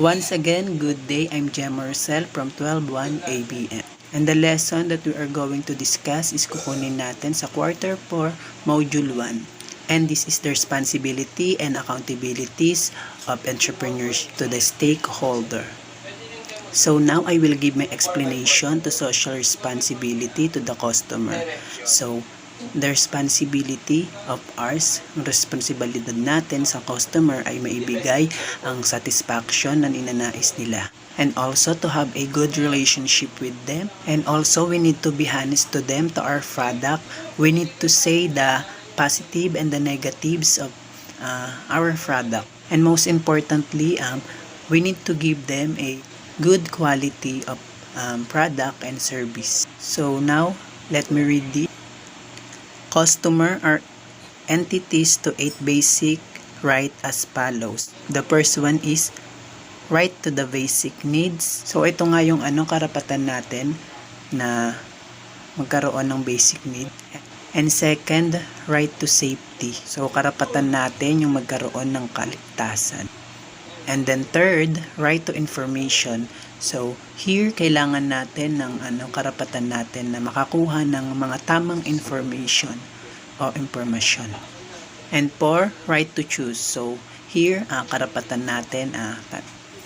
Once again, good day. I'm Gemma Rosel from 12-1 ABM. And the lesson that we are going to discuss is kukunin natin sa Quarter 4, Module 1. And this is the responsibility and accountabilities of entrepreneurs to the stakeholder. So now I will give my explanation to social responsibility to the customer. So the responsibility of ours, ang responsibilidad natin sa customer ay maibigay ang satisfaction na ninanais nila. And also to have a good relationship with them. And also we need to be honest to them, to our product. We need to say the positive and the negatives of our product. And most importantly, we need to give them a good quality of product and service. So now, let me read this. Customer are entities to 8 basic rights as follows. The first one is right to the basic needs. So ito nga yung karapatan natin na magkaroon ng basic need. And second, right to safety. So karapatan natin yung magkaroon ng kaligtasan. And then third, right to information. So here kailangan natin ng karapatan natin na makakuha ng mga tamang information o impormasyon. And four, right to choose. So here karapatan natin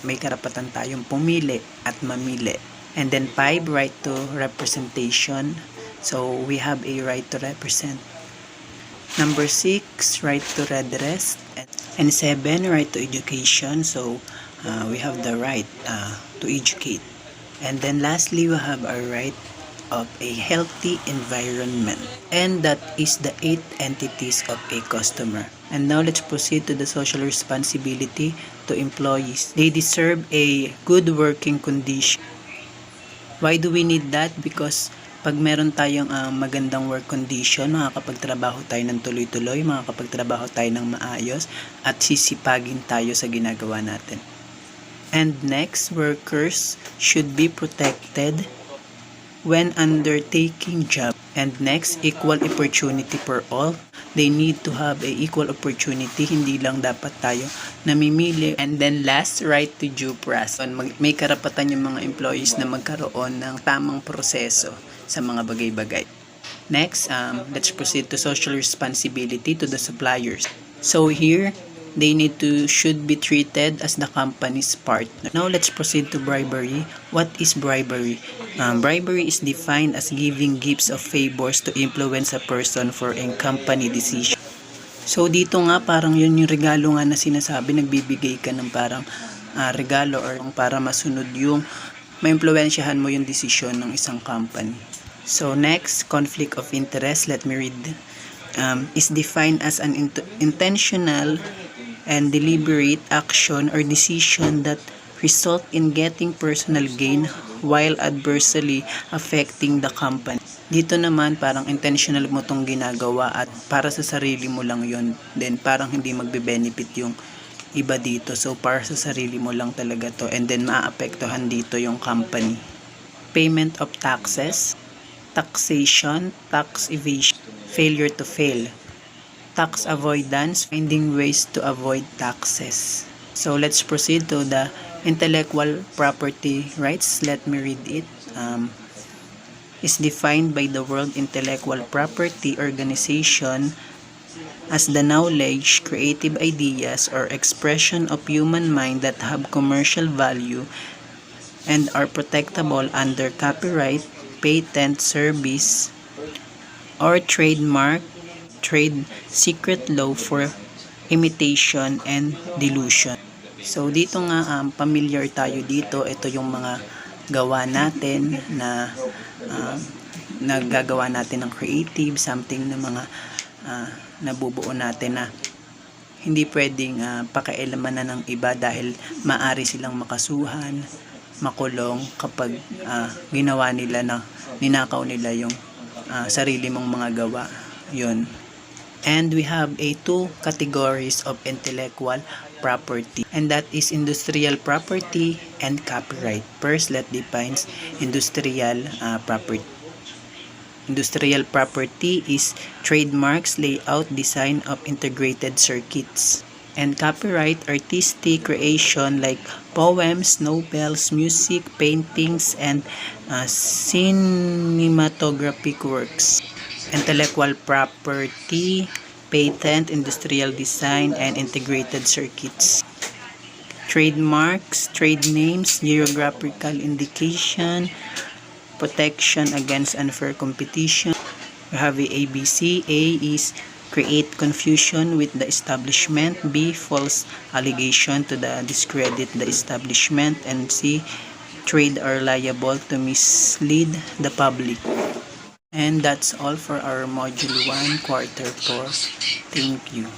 may karapatan tayong pumili at mamili. And then five, right to representation. So we have a right to represent. Number 6, right to redress. And 7, right to education. So we have the right to educate. And then lastly, we have our right of a healthy environment. And that is the 8 entities of a customer. And now let's proceed to the social responsibility to employees. They deserve a good working condition. Why do we need that? Because pag meron tayong magandang work condition, makakapagtrabaho tayo ng tuloy-tuloy, makakapagtrabaho tayo ng maayos, at sisipagin tayo sa ginagawa natin. And next, workers should be protected when undertaking job. And next, equal opportunity for all. They need to have a equal opportunity, hindi lang dapat tayo namimili. And then last, right to due process. May karapatan yung mga employees na magkaroon ng tamang proseso sa mga bagay-bagay. Next, let's proceed to social responsibility to the suppliers. So here, they should be treated as the company's partner. Now let's proceed to bribery. What is bribery? Bribery is defined as giving gifts of favors to influence a person for a company decision. So dito nga parang yun yung regalo nga na sinasabi, nagbibigay ka ng parang regalo or para masunod yung maimpluwensyahan mo yung desisyon ng isang company. So next, conflict of interest, let me read. Is defined as an intentional and deliberate action or decision that result in getting personal gain while adversely affecting the company. Dito naman parang intentional mo tong ginagawa at para sa sarili mo lang yon. Then parang hindi magbe-benefit yung iba dito. So para sa sarili mo lang talaga to, and then maapektuhan dito yung company. Payment of taxes, taxation, tax evasion, failure to fail, tax avoidance, finding ways to avoid taxes. So let's proceed to the intellectual property rights. Let me read it. Is defined by the World Intellectual Property Organization as the knowledge, creative ideas, or expression of human mind that have commercial value and are protectable under copyright, patent, service, or trademark, trade secret law for imitation and delusion. So dito nga familiar tayo dito. Ito yung mga gawa natin na naggagawa natin ng creative, something na mga nabubuo natin na hindi pwedeng pakialaman na ng iba dahil maari silang makasuhan, makulong kapag ginawa nila na ninakaw nila yung sarili mong mga gawa. Yun. And we have two categories of intellectual property, and that is industrial property and copyright. First, let's define industrial property. Industrial property is trademarks, layout, design of integrated circuits. And copyright artistic creation like poems, novels, music, paintings, and cinematographic works. Intellectual property, patent, industrial design, and integrated circuits. Trademarks, trade names, geographical indication, protection against unfair competition. We have a ABC. A is create confusion with the establishment. B, false allegation to discredit the establishment. And C, trade are liable to mislead the public. And that's all for our Module 1, Quarter 4. Thank you.